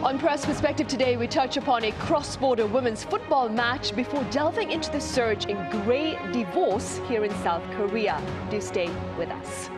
On Press Perspective today, we touch upon a cross-border women's football match before delving into the surge in grey divorce here in South Korea. Do stay with us.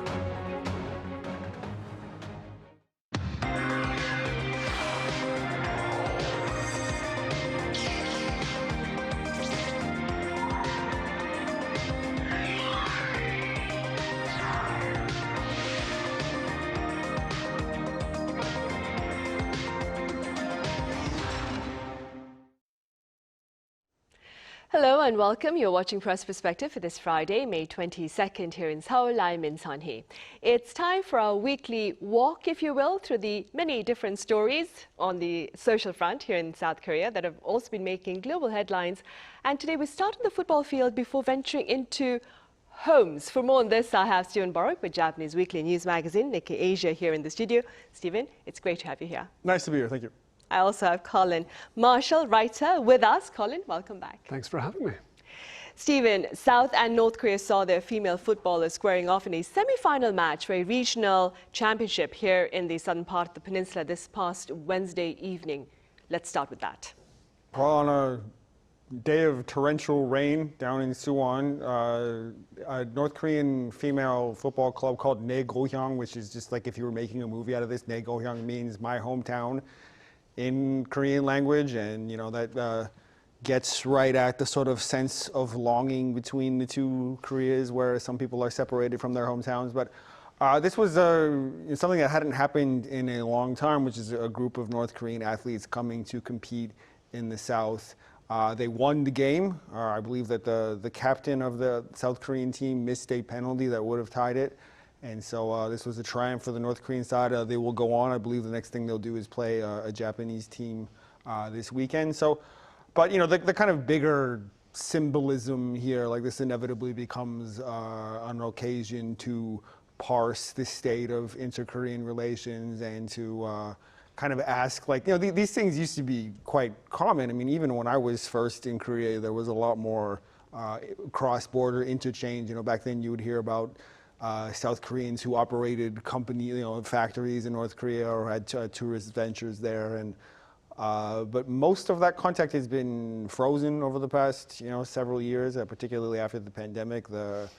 Hello and welcome. You're watching Press Perspective for this Friday, May 22nd here in Seoul. I'm Min Sun-hee. It's time for our weekly walk, if you will, through the many different stories on the social front here in South Korea that have also been making global headlines. And today we start on the football field before venturing into homes. For more on this, I have Steven Borowiec with Japanese weekly news magazine Nikkei Asia here in the studio. Steven, it's great to have you here. Nice to be here. Thank you. I also have Colin Marshall, writer, with us. Colin, welcome back. Thanks for having me. Stephen, South and North Korea saw their female footballers squaring off in a semi-final match for a regional championship here in the southern part of the peninsula this past Wednesday evening. Let's start with that. Well, on a day of torrential rain down in Suwon, a North Korean female football club called Daegohyang, which is just like if you were making a movie out of this, Daegohyang means my hometown in Korean language, and you know that gets right at the sort of sense of longing between the two Koreas, where some people are separated from their hometowns. But this was something that hadn't happened in a long time, which is a group of North Korean athletes coming to compete in the South. They won the game. I believe that the captain of the South Korean team missed a penalty that would have tied it. And so this was a triumph for the North Korean side. They will go on. I believe the next thing they'll do is play a Japanese team this weekend. So, but you know, the kind of bigger symbolism here, like this inevitably becomes an occasion to parse the state of inter-Korean relations and to kind of ask, like, you know, these things used to be quite common. I mean, even when I was first in Korea, there was a lot more cross-border interchange. You know, back then you would hear about South Koreans who operated factories in North Korea or had tourist ventures there, and but most of that contact has been frozen over the past several years, particularly after the pandemic. The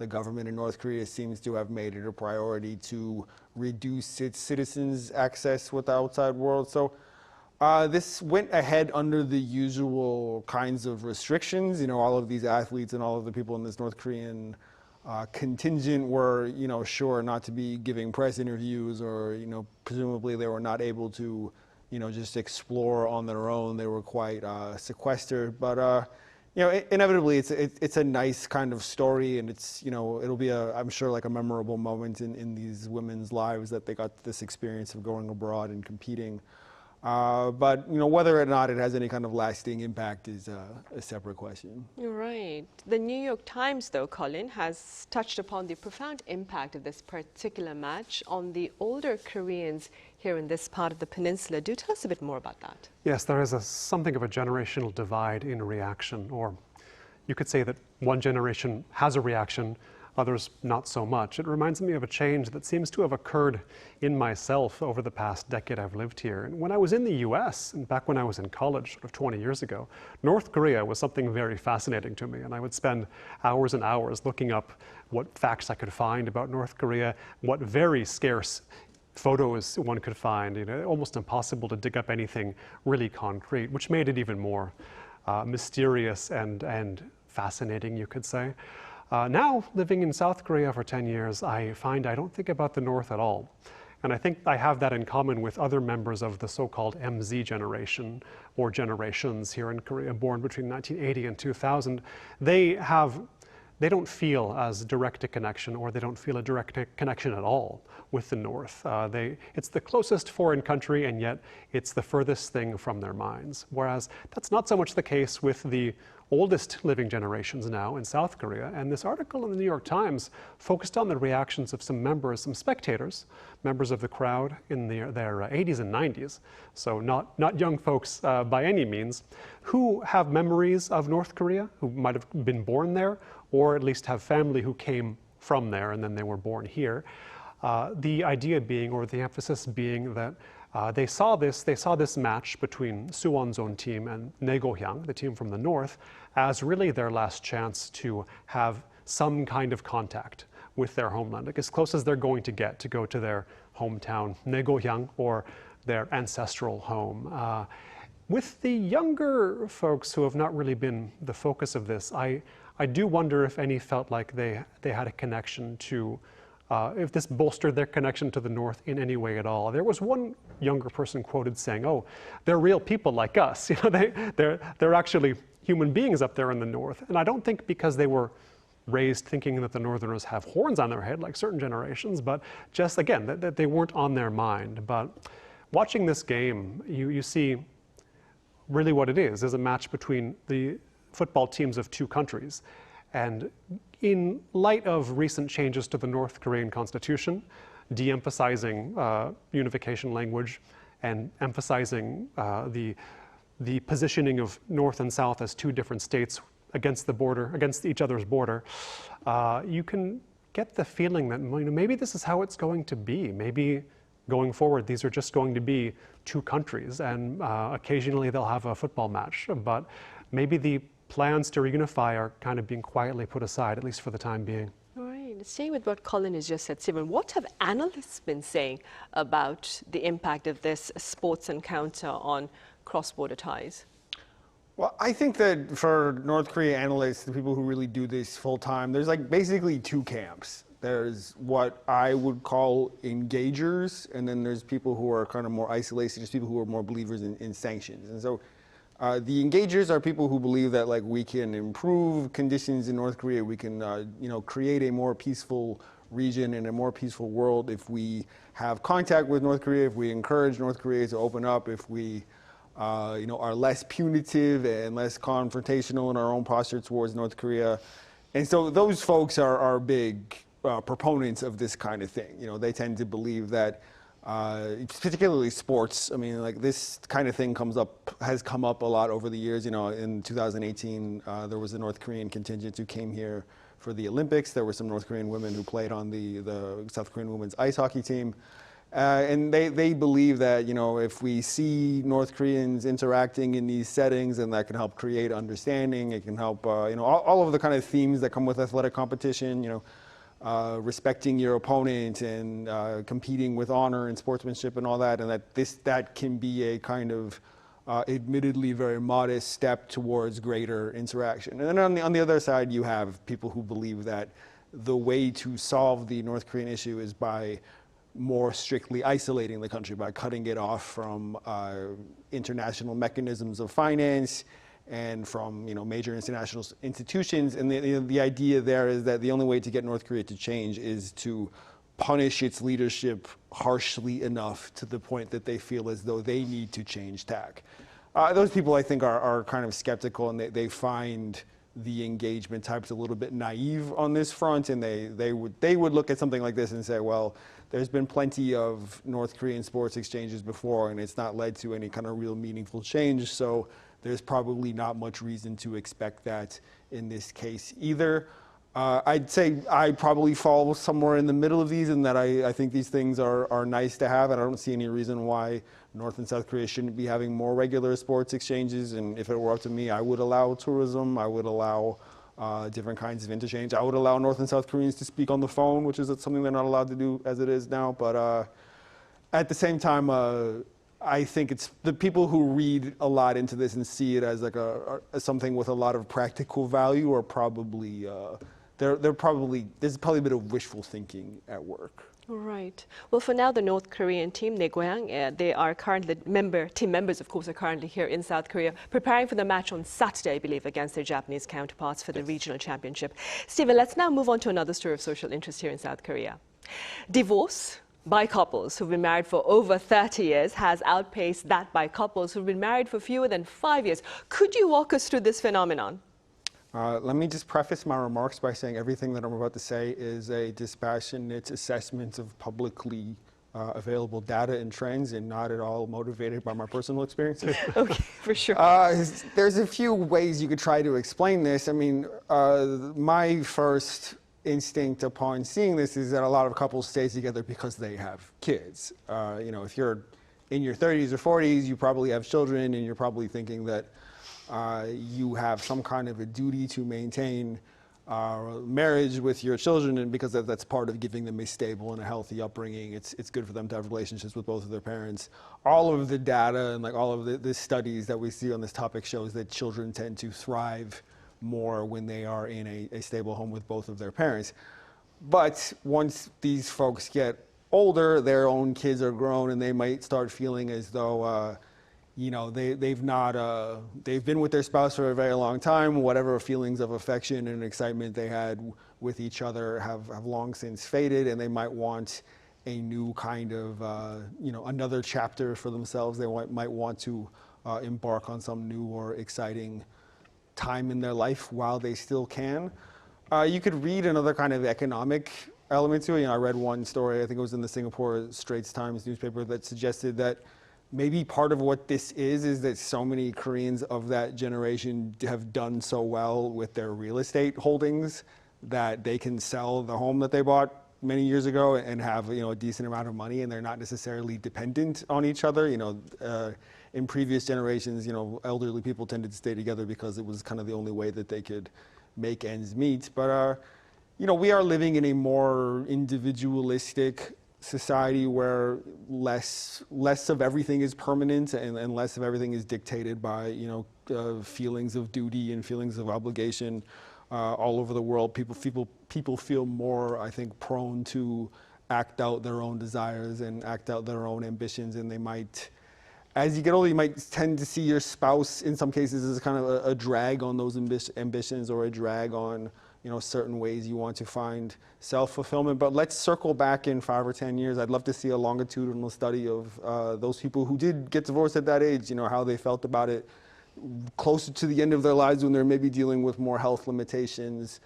government in North Korea seems to have made it a priority to reduce its citizens' access with the outside world. So this went ahead under the usual kinds of restrictions. You know, all of these athletes and all of the people in this North Korean contingent were, sure not to be giving press interviews, or, presumably they were not able to, just explore on their own. They were quite sequestered. But, inevitably it's a nice kind of story, and it's, it'll be I'm sure like a memorable moment in these women's lives that they got this experience of going abroad and competing. But whether or not it has any kind of lasting impact is a separate question. You're right. The New York Times, though, Colin, has touched upon the profound impact of this particular match on the older Koreans here in this part of the peninsula. Do tell us a bit more about that. Yes, there is something of a generational divide in reaction, or you could say that one generation has a reaction, others not so much. It reminds me of a change that seems to have occurred in myself over the past decade I've lived here. And when I was in the US, and back when I was in college, sort of 20 years ago, North Korea was something very fascinating to me. And I would spend hours and hours looking up what facts I could find about North Korea, what very scarce photos one could find. Almost impossible to dig up anything really concrete, which made it even more mysterious and fascinating, you could say. Now, living in South Korea for 10 years, I find I don't think about the North at all. And I think I have that in common with other members of the so-called MZ generation, or generations here in Korea, born between 1980 and 2000. They don't feel as direct a connection, or they don't feel a direct connection at all with the North. It's the closest foreign country, and yet it's the furthest thing from their minds. Whereas that's not so much the case with the oldest living generations now in South Korea. And this article in the New York Times focused on the reactions of some spectators, members of the crowd in their 80s and 90s, so not young folks by any means, who have memories of North Korea, who might have been born there, or at least have family who came from there and then they were born here. The idea being, or the emphasis being, that they saw this match between Suwon's own team and Naegohyang, the team from the north, as really their last chance to have some kind of contact with their homeland, like as close as they're going to get to go to their hometown, Naegohyang, or their ancestral home. With the younger folks who have not really been the focus of this, I do wonder if any felt like they had a connection to, if this bolstered their connection to the North in any way at all. There was one younger person quoted saying, "Oh, they're real people like us. You know, they're actually human beings up there in the North." And I don't think because they were raised thinking that the Northerners have horns on their head like certain generations, but just again that they weren't on their mind. But watching this game, you see really what it is a match between the football teams of two countries. And in light of recent changes to the North Korean constitution, de-emphasizing unification language and emphasizing the positioning of North and South as two different states against the border, against each other's border, you can get the feeling that maybe this is how it's going to be. Maybe going forward, these are just going to be two countries, and occasionally they'll have a football match. But maybe the plans to reunify are kind of being quietly put aside, at least for the time being. All right. Staying with what Colin has just said, Steven, what have analysts been saying about the impact of this sports encounter on cross-border ties? Well, I think that for North Korea analysts, the people who really do this full time, there's like basically two camps. There's what I would call engagers, and then there's people who are kind of more isolationist, people who are more believers in sanctions. And so the engagers are people who believe that like we can improve conditions in North Korea, we can create a more peaceful region and a more peaceful world if we have contact with North Korea, if we encourage North Korea to open up, if we are less punitive and less confrontational in our own posture towards North Korea. And so those folks are big proponents of this kind of thing. You know, they tend to believe that, particularly sports, I mean, like this kind of thing has come up a lot over the years. You know, in 2018, there was a North Korean contingent who came here for the Olympics. There were some North Korean women who played on the South Korean women's ice hockey team. And they believe that, you know, if we see North Koreans interacting in these settings, and that can help create understanding, it can help, all of the kind of themes that come with athletic competition, respecting your opponent and competing with honor and sportsmanship and all that, and that can be a kind of admittedly very modest step towards greater interaction. And then on the other side, you have people who believe that the way to solve the North Korean issue is by more strictly isolating the country, by cutting it off from international mechanisms of finance and from major international institutions. And the idea there is that the only way to get North Korea to change is to punish its leadership harshly enough to the point that they feel as though they need to change tack. Those people, I think, are kind of skeptical, and they find the engagement types a little bit naive on this front, and they would look at something like this and say, well, there's been plenty of North Korean sports exchanges before, and it's not led to any kind of real meaningful change, so there's probably not much reason to expect that in this case either. I'd say I probably fall somewhere in the middle of these, in that I think these things are nice to have, and I don't see any reason why North and South Korea shouldn't be having more regular sports exchanges. And if it were up to me, I would allow tourism, I would allow different kinds of interchange. I would allow North and South Koreans to speak on the phone, which is something they're not allowed to do as it is now. But at the same time, I think it's the people who read a lot into this and see it as like something with a lot of practical value are probably there's probably a bit of wishful thinking at work. Right. Well, for now, the North Korean team, Naegohyang, they are currently team members, of course, are currently here in South Korea, preparing for the match on Saturday, I believe, against their Japanese counterparts for the regional championship. Steven, let's now move on to another story of social interest here in South Korea. Divorce by couples who've been married for over 30 years has outpaced that by couples who've been married for fewer than 5 years. Could you walk us through this phenomenon? Let me just preface my remarks by saying everything that I'm about to say is a dispassionate assessment of publicly available data and trends, and not at all motivated by my personal experiences. Okay, for sure. There's a few ways you could try to explain this. I mean, my first instinct upon seeing this is that a lot of couples stay together because they have kids. You know, if you're in your 30s or 40s, you probably have children, and you're probably thinking that you have some kind of a duty to maintain marriage with your children, and because that's part of giving them a stable and a healthy upbringing. It's good for them to have relationships with both of their parents. All of the data and like all of the studies that we see on this topic shows that children tend to thrive more when they are in a stable home with both of their parents. But once these folks get older, their own kids are grown, and they might start feeling as though you know, they've been with their spouse for a very long time. Whatever feelings of affection and excitement they had with each other have long since faded, and they might want a new kind of, you know, another chapter for themselves. They might want to embark on some new or exciting time in their life while they still can. You could read another kind of economic element to it. You know, I read one story, I think it was in the Singapore Straits Times newspaper, that suggested that maybe part of what this is that so many Koreans of that generation have done so well with their real estate holdings that they can sell the home that they bought many years ago and have, you know, a decent amount of money, and they're not necessarily dependent on each other. You know, in previous generations, you know, elderly people tended to stay together because it was kind of the only way that they could make ends meet. But you know, we are living in a more individualistic society where less of everything is permanent, and less of everything is dictated by, you know, feelings of duty and feelings of obligation. All over the world, people feel more, I think, prone to act out their own desires and act out their own ambitions, and they might, as you get older, you might tend to see your spouse in some cases as kind of a drag on those ambitions, or a drag on, you know, certain ways you want to find self-fulfillment. But let's circle back in 5 or 10 years. I'd love to see a longitudinal study of those people who did get divorced at that age, you know, how they felt about it closer to the end of their lives, when they're maybe dealing with more health limitations,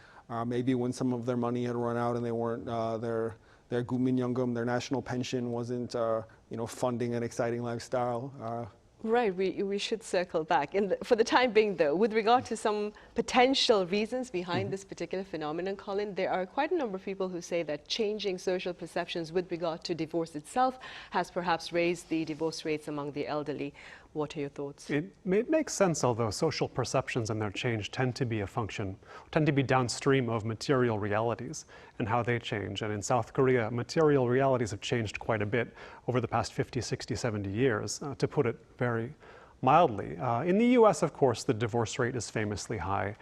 maybe when some of their money had run out and they weren't, their guminyeongum, their national pension wasn't, you know, funding an exciting lifestyle. Right, we should circle back. For the time being, though, with regard to some potential reasons behind this particular phenomenon, Colin, there are quite a number of people who say that changing social perceptions with regard to divorce itself has perhaps raised the divorce rates among the elderly. What are your thoughts? It makes sense, although social perceptions and their change tend to be downstream of material realities and how they change. And in South Korea, material realities have changed quite a bit over the past 50, 60, 70 years, to put it very mildly. In the US, of course, the divorce rate is famously high.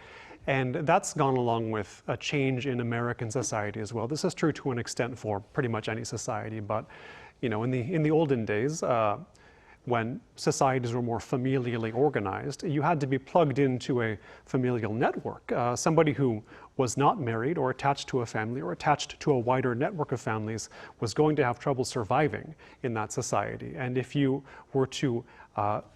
And that's gone along with a change in American society as well. This is true to an extent for pretty much any society, but, you know, in the olden days, when societies were more familially organized, you had to be plugged into a familial network. Somebody who was not married or attached to a family or attached to a wider network of families was going to have trouble surviving in that society. And if you were to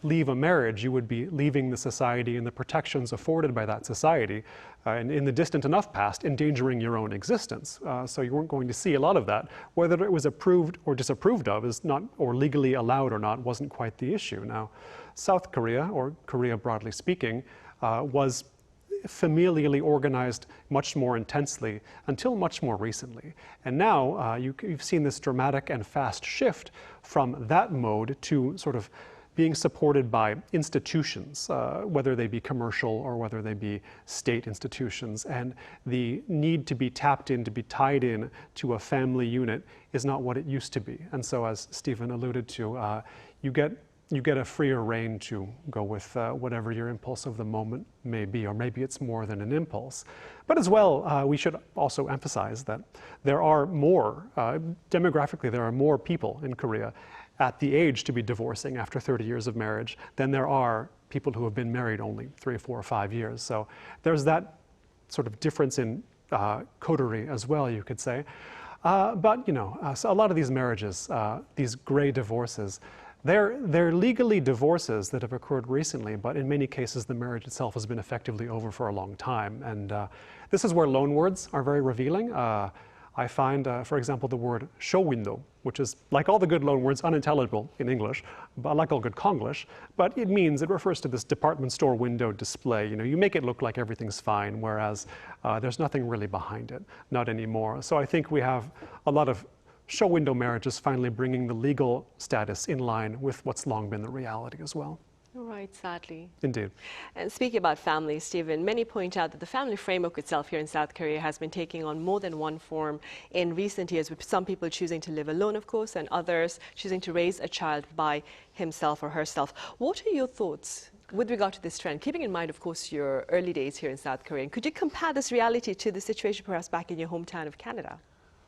leave a marriage, you would be leaving the society and the protections afforded by that society, and in the distant enough past, endangering your own existence. So you weren't going to see a lot of that. Whether it was approved or disapproved of is not, or legally allowed or not, wasn't quite the issue. Now, South Korea, or Korea broadly speaking, was familially organized much more intensely until much more recently. And now you've seen this dramatic and fast shift from that mode to sort of being supported by institutions, whether they be commercial or whether they be state institutions. And the need to be tapped in, to be tied in to a family unit is not what it used to be. And so, as Stephen alluded to, you get a freer rein to go with whatever your impulse of the moment may be, or maybe it's more than an impulse. But as well, we should also emphasize that there are more, demographically, there are more people in Korea at the age to be divorcing after 30 years of marriage than there are people who have been married only 3 or 4 or 5 years. So there's that sort of difference in coterie as well, you could say. But, you know, so a lot of these marriages, these gray divorces, they're legally divorces that have occurred recently, but in many cases the marriage itself has been effectively over for a long time. And this is where loanwords are very revealing. I find, for example, the word show window, which is, like all the good loan words, unintelligible in English, but like all good Konglish, but it refers to this department store window display. You know, you make it look like everything's fine, whereas there's nothing really behind it, not anymore. So I think we have a lot of show window marriages finally bringing the legal status in line with what's long been the reality as well. Right, sadly. Indeed. And speaking about family, Stephen, many point out that the family framework itself here in South Korea has been taking on more than one form in recent years, with some people choosing to live alone, of course, and others choosing to raise a child by himself or herself. What are your thoughts with regard to this trend, keeping in mind, of course, your early days here in South Korea? And could you compare this reality to the situation perhaps back in your hometown of Canada?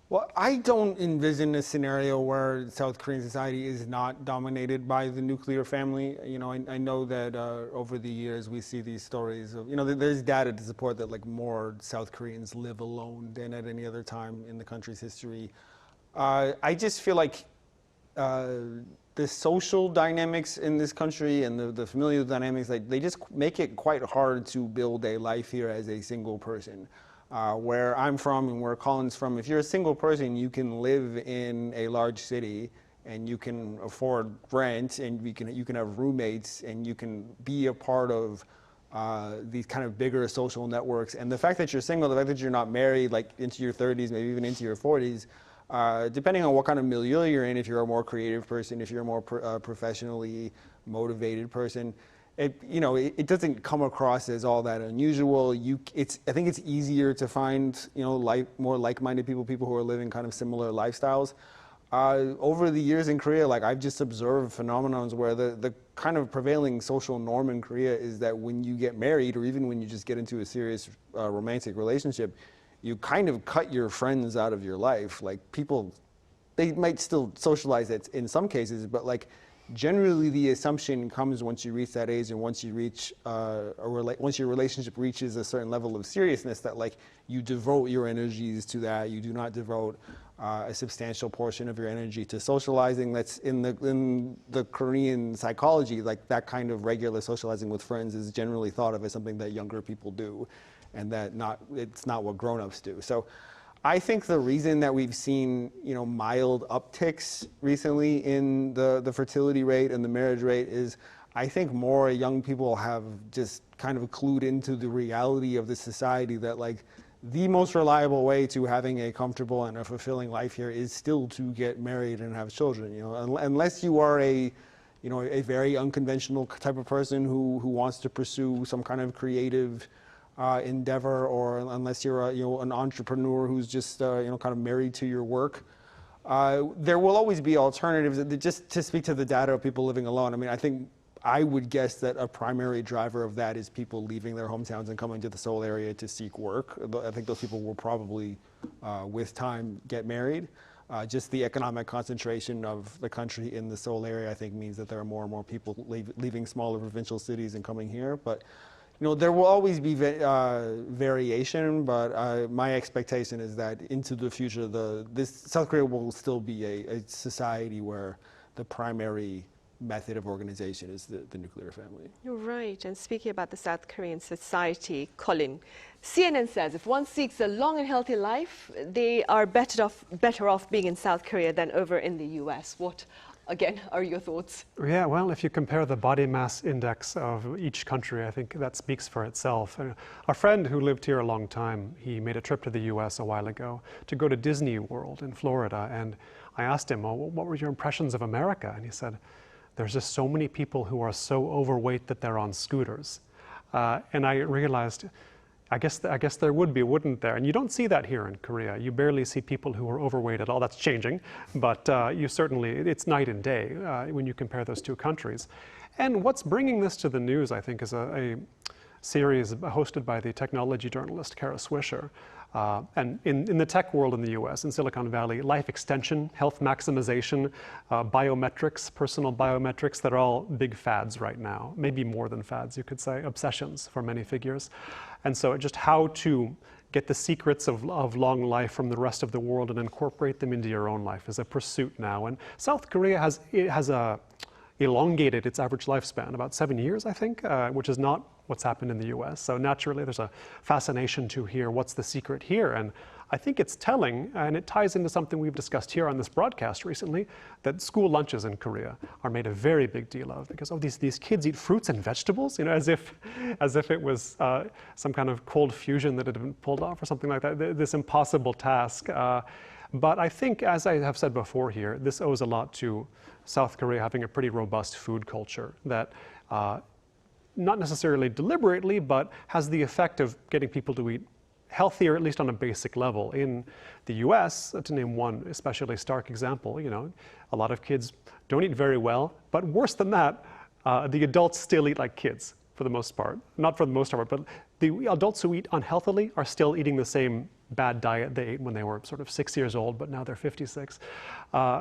Well, I don't envision a scenario where South Korean society is not dominated by the nuclear family. You know, I know that over the years we see these stories of, you know, there's data to support that like more South Koreans live alone than at any other time in the country's history. I just feel like the social dynamics in this country and the familial dynamics, like, they just make it quite hard to build a life here as a single person. Where I'm from and where Colin's from, if you're a single person, you can live in a large city and you can afford rent and you can have roommates and you can be a part of these kind of bigger social networks. And the fact that you're single, the fact that you're not married, like into your 30s, maybe even into your 40s, depending on what kind of milieu you're in, if you're a more creative person, if you're a more professionally motivated person, it doesn't come across as all that unusual. I think it's easier to find, more like-minded people who are living kind of similar lifestyles. Over the years in Korea, like, I've just observed phenomenons where the kind of prevailing social norm in Korea is that when you get married, or even when you just get into a serious romantic relationship, you kind of cut your friends out of your life. Like, people, they might still socialize it in some cases, but like, generally the assumption comes once you reach that age and once you reach once your relationship reaches a certain level of seriousness, that like you devote your energies to that. You do not devote a substantial portion of your energy to socializing. That's in the Korean psychology, like that kind of regular socializing with friends is generally thought of as something that younger people do, and that it's not what grown-ups do. So I think the reason that we've seen, mild upticks recently in the fertility rate and the marriage rate is, I think more young people have just kind of clued into the reality of the society that, like, the most reliable way to having a comfortable and a fulfilling life here is still to get married and have children. Unless you are a very unconventional type of person who wants to pursue some kind of creative endeavor, or unless you're an entrepreneur who's just kind of married to your work, there will always be alternatives. Just to speak to the data of people living alone, I mean, I would guess that a primary driver of that is people leaving their hometowns and coming to the Seoul area to seek work. I think those people will probably, with time, get married. Just the economic concentration of the country in the Seoul area, I think, means that there are more and more people leaving smaller provincial cities and coming here. But there will always be variation, but my expectation is that into the future, South Korea will still be a society where the primary method of organization is the nuclear family. You're right. And speaking about the South Korean society, Colin, CNN says if one seeks a long and healthy life, they are better off being in South Korea than over in the US. What, again, are your thoughts? Yeah, well, if you compare the body mass index of each country, I think that speaks for itself. A friend who lived here a long time, he made a trip to the US a while ago to go to Disney World in Florida. And I asked him, well, what were your impressions of America? And he said, there's just so many people who are so overweight that they're on scooters. And I realized, I guess there would be, wouldn't there? And you don't see that here in Korea. You barely see people who are overweight at all. That's changing, but it's night and day when you compare those two countries. And what's bringing this to the news, I think, is a series hosted by the technology journalist Kara Swisher. And in the tech world in the US, in Silicon Valley, life extension, health maximization, biometrics, personal biometrics, that are all big fads right now. Maybe more than fads, you could say, obsessions for many figures. And so just how to get the secrets of long life from the rest of the world and incorporate them into your own life is a pursuit now. And South Korea has elongated its average lifespan, about 7 years, I think, which is not what's happened in the US. So naturally, there's a fascination to hear what's the secret here. And I think it's telling, and it ties into something we've discussed here on this broadcast recently, that school lunches in Korea are made a very big deal of, because these kids eat fruits and vegetables, as if it was some kind of cold fusion that had been pulled off or something like that, this impossible task. But I think, as I have said before here, this owes a lot to South Korea having a pretty robust food culture that not necessarily deliberately, but has the effect of getting people to eat healthier, at least on a basic level. In the US, to name one especially stark example, a lot of kids don't eat very well, but worse than that, the adults still eat like kids for the most part. Not for the most part, but the adults who eat unhealthily are still eating the same bad diet they ate when they were sort of 6 years old, but now they're 56.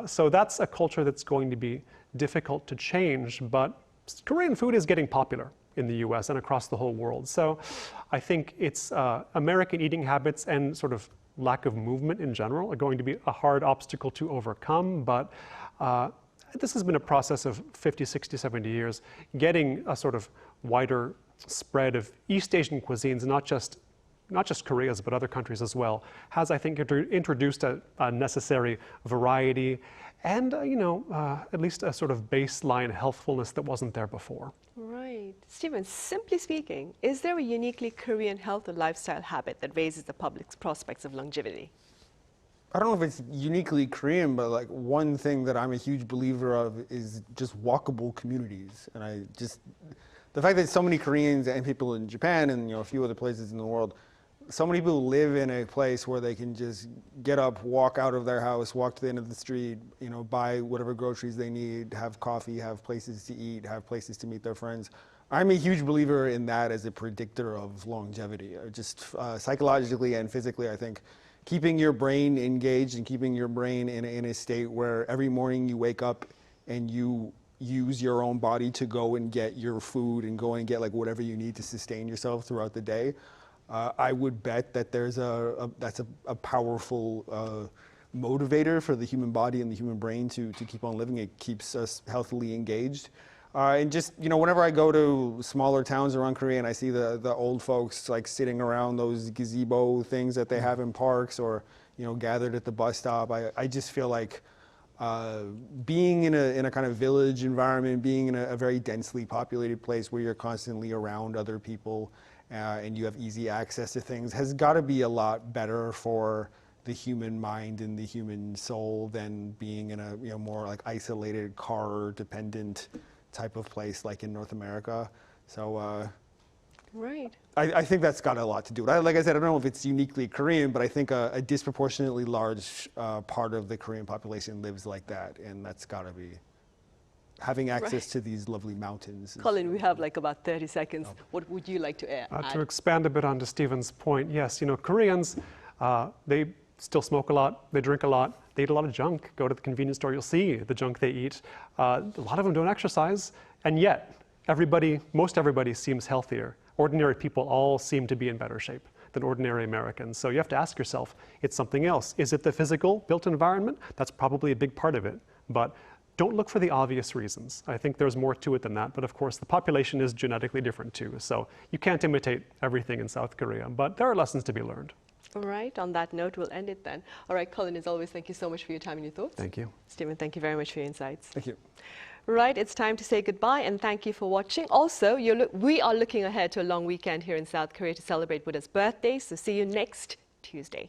So that's a culture that's going to be difficult to change, but Korean food is getting popular in the US and across the whole world. So I think it's American eating habits and sort of lack of movement in general are going to be a hard obstacle to overcome, but this has been a process of 50, 60, 70 years, getting a sort of wider spread of East Asian cuisines, not just Korea's, but other countries as well, has, I think, introduced a necessary variety and, at least a sort of baseline healthfulness that wasn't there before. Right. Steven, simply speaking, is there a uniquely Korean health or lifestyle habit that raises the public's prospects of longevity? I don't know if it's uniquely Korean, but like one thing that I'm a huge believer of is just walkable communities. And the fact that so many Koreans and people in Japan and a few other places in the world, so many people live in a place where they can just get up, walk out of their house, walk to the end of the street, buy whatever groceries they need, have coffee, have places to eat, have places to meet their friends. I'm a huge believer in that as a predictor of longevity. Just psychologically and physically, I think keeping your brain engaged and keeping your brain in a state where every morning you wake up and you use your own body to go and get your food and go and get like whatever you need to sustain yourself throughout the day. I would bet that that's a powerful motivator for the human body and the human brain to keep on living. It keeps us healthily engaged. And just, whenever I go to smaller towns around Korea and I see the old folks like sitting around those gazebo things that they have in parks or, gathered at the bus stop, I just feel like being in a kind of village environment, being in a very densely populated place where you're constantly around other people and you have easy access to things has got to be a lot better for the human mind and the human soul than being in a more like isolated car dependent type of place like in North America. So right. I think that's got a lot to do with it. Like I said, I don't know if it's uniquely Korean, but I think a disproportionately large part of the Korean population lives like that, and that's got to be having access to these lovely mountains. Colin, we have like about 30 seconds. What would you like to add? To expand a bit onto Steven's point, yes, Koreans, they still smoke a lot, they drink a lot, they eat a lot of junk. Go to the convenience store, you'll see the junk they eat. A lot of them don't exercise, and yet most everybody seems healthier. Ordinary people all seem to be in better shape than ordinary Americans. So you have to ask yourself, it's something else. Is it the physical built environment? That's probably a big part of it. But don't look for the obvious reasons. I think there's more to it than that. But of course, the population is genetically different too. So you can't imitate everything in South Korea. But there are lessons to be learned. All right, on that note, we'll end it then. All right, Colin, as always, thank you so much for your time and your thoughts. Thank you. Steven, thank you very much for your insights. Thank you. Right, it's time to say goodbye and thank you for watching. Also, we are looking ahead to a long weekend here in South Korea to celebrate Buddha's birthday, so see you next Tuesday.